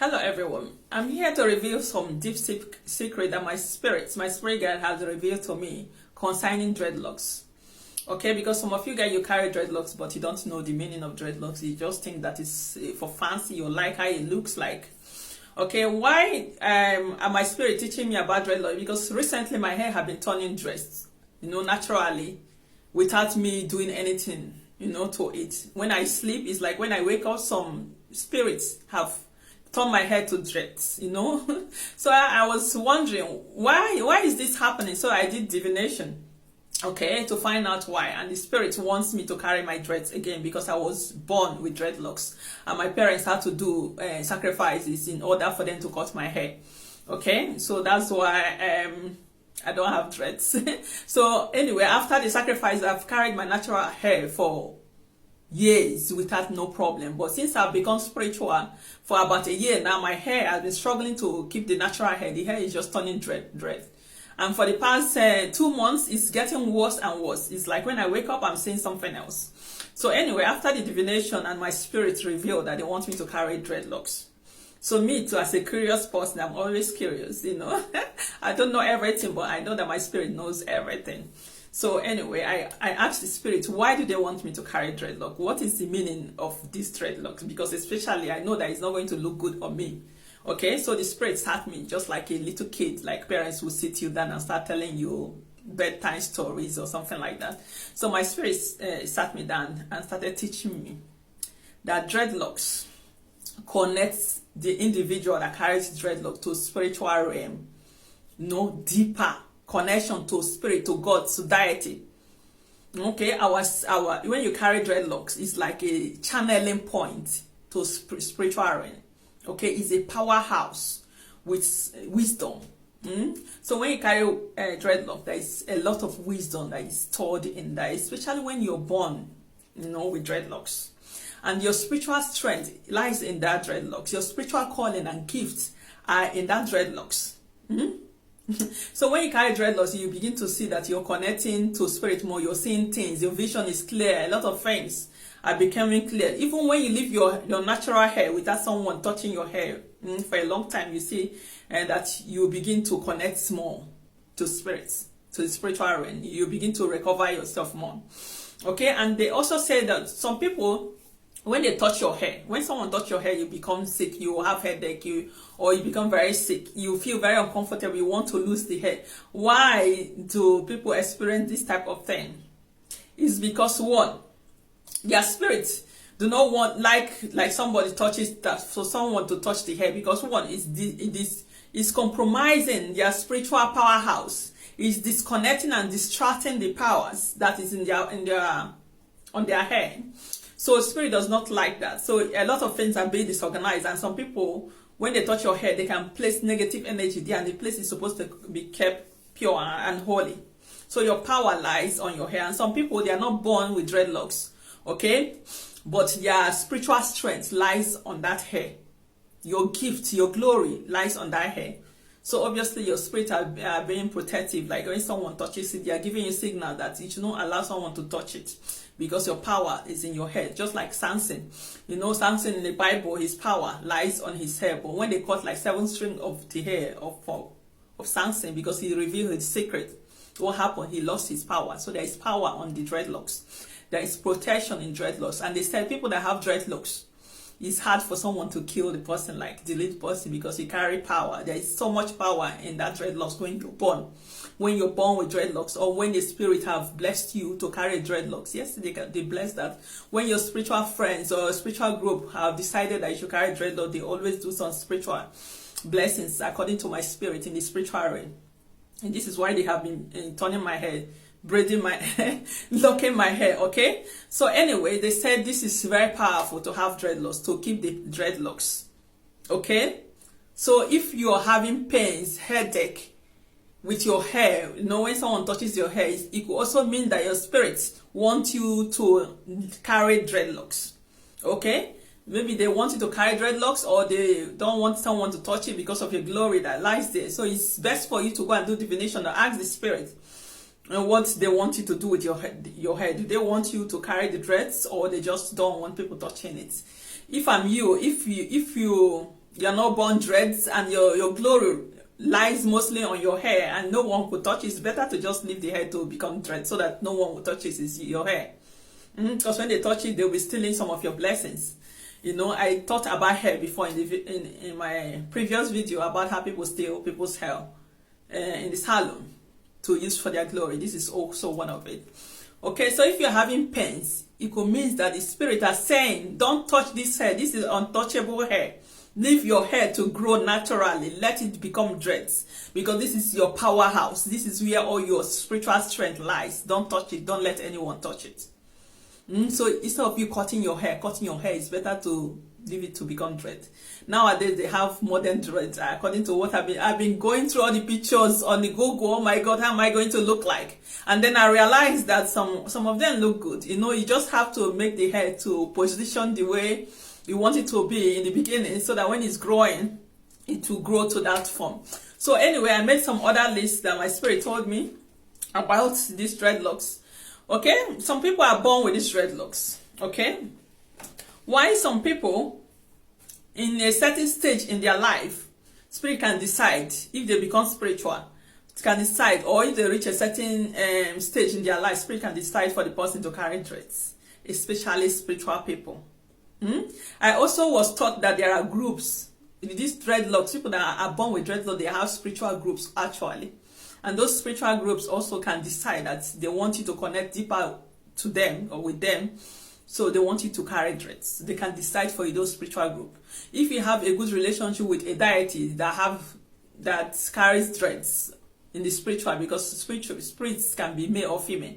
Hello everyone, I'm here to reveal some deep secret that my spirit guide has revealed to me concerning dreadlocks. Okay, because some of you guys, you carry dreadlocks but you don't know the meaning of dreadlocks. You just think that it's for fancy, you like how it looks like. Okay, why are my spirit teaching me about dreadlocks? Because recently my hair have been turning dressed, naturally, without me doing anything, to it. When I sleep, it's like when I wake up, some spirits have turn my hair to dreads, So I was wondering why is this happening? So I did divination, okay, to find out why. And the spirit wants me to carry my dreads again because I was born with dreadlocks and my parents had to do sacrifices in order for them to cut my hair. Okay, so that's why I don't have dreads. So anyway, after the sacrifice, I've carried my natural hair for years without no problem. But since I've become spiritual for about a year now, my hair has been struggling to keep the natural hair. The hair is just turning dread. And for the past 2 months, it's getting worse and worse. It's like when I wake up, I'm seeing something else. So anyway, after the divination and my spirit revealed that they want me to carry dreadlocks. So me too, as a curious person, I'm always curious, I don't know everything, but I know that my spirit knows everything. So anyway, I asked the spirit, why do they want me to carry dreadlock? What is the meaning of these dreadlocks? Because especially I know that it's not going to look good on me. Okay, so the spirit sat me just like a little kid, like parents will sit you down and start telling you bedtime stories or something like that. So my spirit sat me down and started teaching me that dreadlocks connects the individual that carries dreadlock to spiritual realm, deeper connection to spirit, to God, to deity. Okay, when you carry dreadlocks, it's like a channeling point to spiritual realm. Okay, it's a powerhouse with wisdom. So when you carry dreadlock, there is a lot of wisdom that is stored in there, especially when you're born, with dreadlocks. And your spiritual strength lies in that dreadlocks. Your spiritual calling and gifts are in that dreadlocks. So when you carry dreadlocks, you begin to see that you're connecting to spirit more. You're seeing things. Your vision is clear. A lot of things are becoming clear. Even when you leave your natural hair without someone touching your hair for a long time, you see that you begin to connect more to spirits, to the spiritual realm. You begin to recover yourself more. Okay, and they also say that some people, when they touch your hair, when someone touch your hair, you become sick, you have headache, or you become very sick, you feel very uncomfortable, you want to lose the hair. Why do people experience this type of thing? It's because one, their spirits do not want like somebody touches that, for someone to touch the hair, because one is compromising their spiritual powerhouse, is disconnecting and distracting the powers that is on their hair. So spirit does not like that. So a lot of things are being disorganized, and some people, when they touch your hair, they can place negative energy there, and the place is supposed to be kept pure and holy. So your power lies on your hair. And some people, they are not born with dreadlocks, okay, but their spiritual strength lies on that hair. Your gift, your glory lies on that hair. So obviously your spirit are being protective. Like when someone touches it, they are giving you a signal that you should not allow someone to touch it, because your power is in your head. Just like Samson. Samson in the Bible, his power lies on his hair. But when they cut like 7 strings of the hair of Samson, because he revealed his secret, what happened? He lost his power. So there is power on the dreadlocks. There is protection in dreadlocks. And they said people that have dreadlocks, it's hard for someone to kill the person, like delete the person, because you carry power. There is so much power in that dreadlocks when you're born. When you're born with dreadlocks, or when the spirit have blessed you to carry dreadlocks. Yes, they bless that. When your spiritual friends or spiritual group have decided that you should carry dreadlocks, they always do some spiritual blessings according to my spirit in the spiritual realm. And this is why they have been turning my hair, braiding my hair, locking my hair, okay? So anyway, they said this is very powerful to have dreadlocks, to keep the dreadlocks, okay? So if you are having pains, headache with your hair, when someone touches your hair, it could also mean that your spirits want you to carry dreadlocks, okay? Maybe they want you to carry dreadlocks, or they don't want someone to touch it because of your glory that lies there. So it's best for you to go and do divination, or ask the spirit and what they want you to do with your head. Do they want you to carry the dreads, or they just don't want people touching it? If I'm you, if you you're not born dreads, and your glory lies mostly on your hair, and no one could touch it, it's better to just leave the hair to become dread so that no one will touch it. Is your hair. Because when they touch it, they'll be stealing some of your blessings. You know, I thought about hair before in my previous video about how people steal people's hair in the salon to use for their glory. This is also one of it. Okay, so if you're having pains, it could mean that the spirit are saying, don't touch this hair. This is untouchable hair. Leave your hair to grow naturally. Let it become dreads. Because this is your powerhouse. This is where all your spiritual strength lies. Don't touch it. Don't let anyone touch it. So instead of you cutting your hair, it's better to leave it to become dread. Nowadays they have modern dreads. According to what I've been going through all the pictures on the Google. Oh my God, how am I going to look like? And then I realized that some of them look good. You know, you just have to make the hair to position the way you want it to be in the beginning, so that when it's growing, it will grow to that form. So anyway, I made some other lists that my spirit told me about these dreadlocks. Okay, some people are born with these dreadlocks. Okay, why some people in a certain stage in their life, spirit can decide if they become spiritual. It can decide, or if they reach a certain stage in their life, spirit can decide for the person to carry dreads, especially spiritual people. I also was taught that there are groups. These dreadlocks, people that are born with dreadlocks, they have spiritual groups actually. And those spiritual groups also can decide that they want you to connect deeper to them or with them. So they want you to carry dreads. They can decide for you, those spiritual group. If you have a good relationship with a deity that carries dreads in the spiritual, because spirits can be male or female.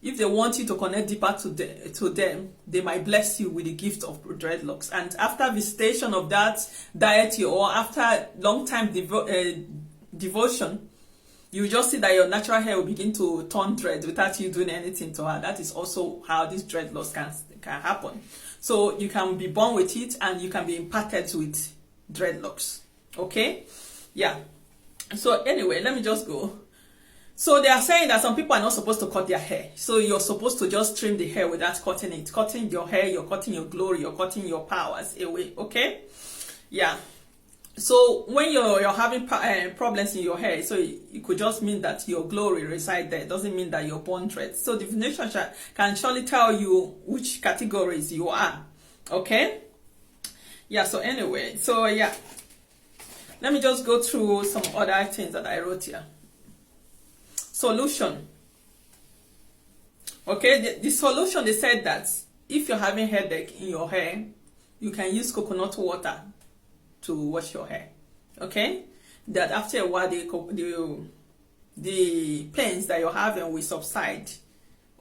If they want you to connect deeper to them, they might bless you with the gift of dreadlocks. And after visitation of that deity, or after long time devotion, you just see that your natural hair will begin to turn dreads without you doing anything to her. That is also how these dreadlocks can happen. So you can be born with it, and you can be imparted with dreadlocks. Okay? Yeah. So anyway, let me just go. So they are saying that some people are not supposed to cut their hair. So you're supposed to just trim the hair without cutting it. Cutting your hair, you're cutting your glory, you're cutting your powers away. Okay? Yeah. So when you're having problems in your hair, so it could just mean that your glory resides there. It doesn't mean that you're born dreads. So divination can surely tell you which categories you are. Okay? Yeah, so anyway, so yeah. Let me just go through some other things that I wrote here. Solution. Okay, the solution, they said that if you're having headache in your hair, you can use coconut water to wash your hair. Okay, that after a while the pains that you're having will subside.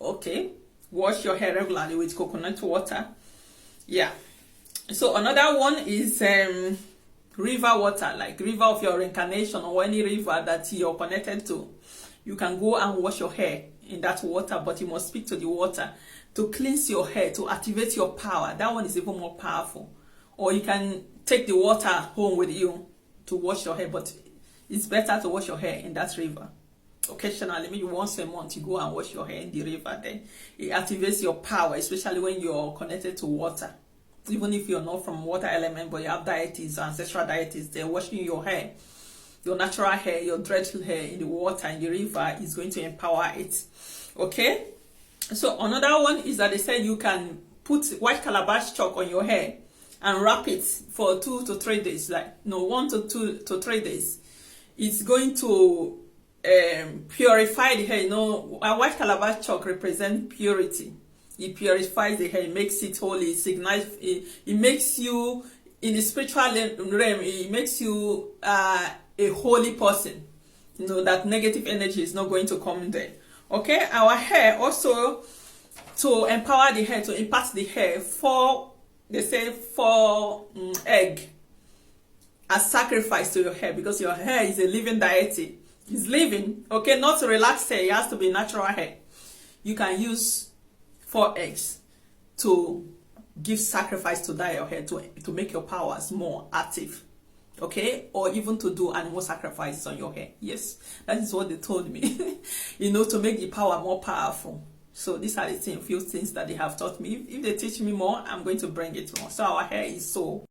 Okay, wash your hair regularly with coconut water. Yeah. So another one is river water, like river of your reincarnation, or any river that you're connected to. You can go and wash your hair in that water, but you must speak to the water to cleanse your hair, to activate your power. That one is even more powerful. Or you can take the water home with you to wash your hair, but it's better to wash your hair in that river. Occasionally, maybe once a month, you go and wash your hair in the river. Then it activates your power, especially when you're connected to water. Even if you're not from water element, but you have deities, ancestral deities, they're washing your hair. Your natural hair, your dreadful hair in the water, in the river, is going to empower it. Okay? So another one is that they said you can put white calabash chalk on your hair and wrap it for 2 to 3 days, like 1 to 2 to 3 days. It's going to purify the hair. You know, a white calabash chalk represents purity. It purifies the hair, it makes it holy, it makes you, in the spiritual realm, it makes you a holy person. You know, that negative energy is not going to come in there. Okay, our hair also, to empower the hair, to impart the hair, they say 4 egg as sacrifice to your hair, because your hair is a living deity. It's living. Okay, not to relax hair, it has to be natural hair. You can use 4 eggs to give sacrifice to dye your hair, to make your powers more active. Okay, or even to do animal sacrifices on your hair. Yes, that is what they told me. You know, to make the power more powerful. So these are the few things that they have taught me. If they teach me more, I'm going to bring it more. So our hair is so